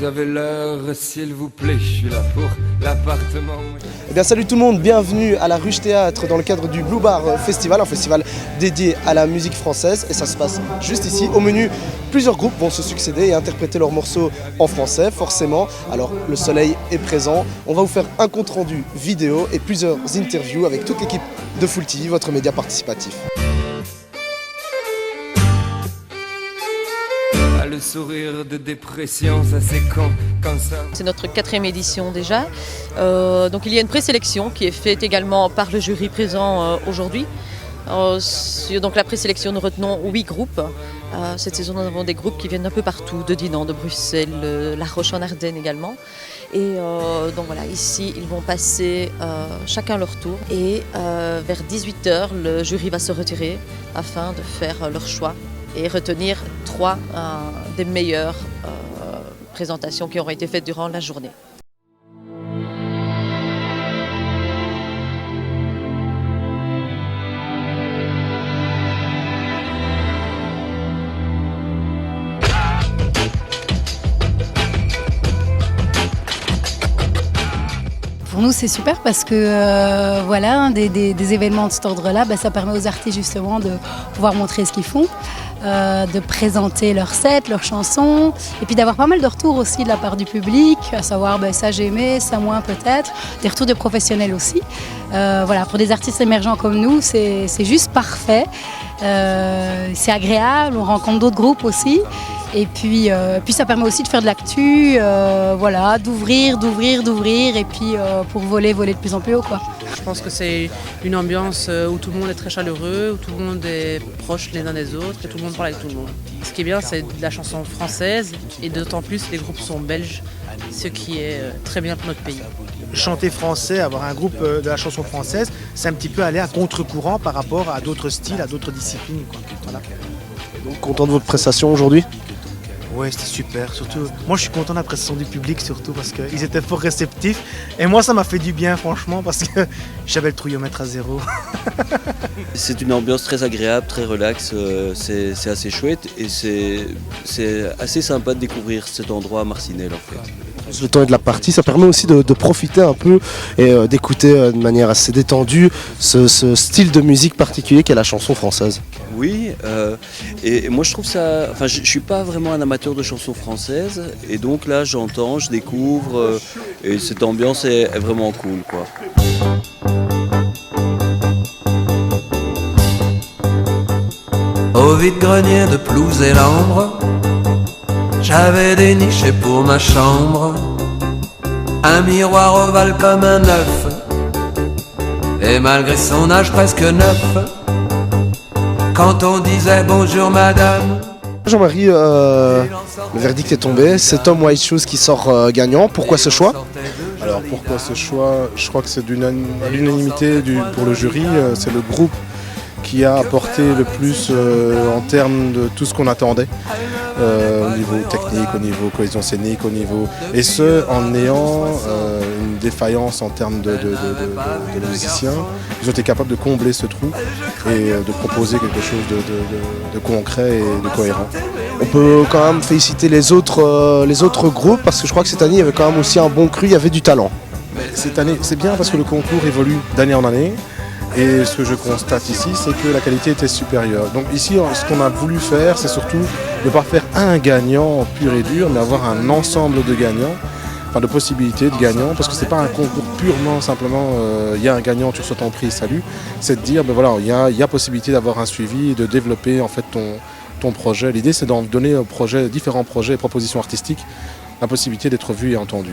avez l'heure, s'il vous plaît, je suis là pour l'appartement. Eh bien salut tout le monde, bienvenue à la Ruche Théâtre dans le cadre du Blue Bar Festival, un festival dédié à la musique française et ça se passe juste ici. Au menu, plusieurs groupes vont se succéder et interpréter leurs morceaux en français, forcément. Alors le soleil est présent, on va vous faire un compte rendu vidéo et plusieurs interviews avec toute l'équipe de Full TV, votre média participatif. Le sourire de dépression, ça c'est quand ça. C'est notre 4e édition déjà. Donc il y a une présélection qui est faite également par le jury présent aujourd'hui. Donc la présélection, nous retenons 8 groupes. Cette saison, nous avons des groupes qui viennent d'un peu partout, de Dinan, de Bruxelles, La Roche en Ardennes également. Et donc voilà, ici, ils vont passer chacun leur tour. Et vers 18h, le jury va se retirer afin de faire leur choix et retenir 3 des meilleures présentations qui auront été faites durant la journée. Pour nous, c'est super parce que voilà, des événements de cet ordre-là, ça permet aux artistes justement de pouvoir montrer ce qu'ils font, de présenter leurs sets, leurs chansons, et puis d'avoir pas mal de retours aussi de la part du public, à savoir ça j'ai aimé, ça moins peut-être, des retours de professionnels aussi. Voilà, pour des artistes émergents comme nous, c'est juste parfait, c'est agréable, on rencontre d'autres groupes aussi. Et puis ça permet aussi de faire de l'actu, voilà, d'ouvrir, et puis pour voler de plus en plus haut, quoi. Je pense que c'est une ambiance où tout le monde est très chaleureux, où tout le monde est proche les uns des autres et tout le monde parle avec tout le monde. Ce qui est bien, c'est de la chanson française et d'autant plus les groupes sont belges, ce qui est très bien pour notre pays. Chanter français, avoir un groupe de la chanson française, c'est un petit peu aller à contre-courant par rapport à d'autres styles, à d'autres disciplines, quoi. Voilà. Donc content de votre prestation aujourd'hui ? Ouais, c'était super. Surtout, moi je suis content de la prestation du public surtout parce qu'ils étaient fort réceptifs. Et moi ça m'a fait du bien franchement parce que j'avais le trouillomètre à 0. C'est une ambiance très agréable, très relax, c'est assez chouette et c'est assez sympa de découvrir cet endroit à Marcinelle en fait. Le temps et de la partie, ça permet aussi de profiter un peu et d'écouter de manière assez détendue ce style de musique particulier qu'est la chanson française. Oui, et moi je trouve ça, enfin je suis pas vraiment un amateur de chansons françaises et donc là j'entends, je découvre et cette ambiance est vraiment cool quoi. Au vide-grenier de Plouse et Lambre, j'avais déniché pour ma chambre un miroir ovale comme un œuf, et malgré son âge presque neuf, quand on disait bonjour madame. Jean-Marie, le verdict est tombé, c'est Tom White Shoes qui sort gagnant. Pourquoi ce choix ? Alors pourquoi ce choix ? Je crois que c'est à l'unanimité pour le jury, c'est le groupe qui a apporté le plus en termes de tout ce qu'on attendait, au niveau technique, au niveau cohésion scénique, au niveau... Et ce, en ayant une défaillance en termes de musiciens. Ils ont été capables de combler ce trou et de proposer quelque chose de concret et de cohérent. On peut quand même féliciter les autres groupes parce que je crois que cette année il y avait quand même aussi un bon cru, il y avait du talent. Cette année, c'est bien parce que le concours évolue d'année en année. Et ce que je constate ici, c'est que la qualité était supérieure. Donc ici, ce qu'on a voulu faire, c'est surtout ne pas faire un gagnant pur et dur, mais avoir un ensemble de gagnants, enfin de possibilités de gagnants, parce que c'est pas un concours purement, simplement, il y a un gagnant, tu reçois ton prix, salut. C'est de dire, voilà, il y a possibilité d'avoir un suivi et de développer en fait ton projet. L'idée, c'est d'en donner aux différents projets et propositions artistiques, la possibilité d'être vu et entendu.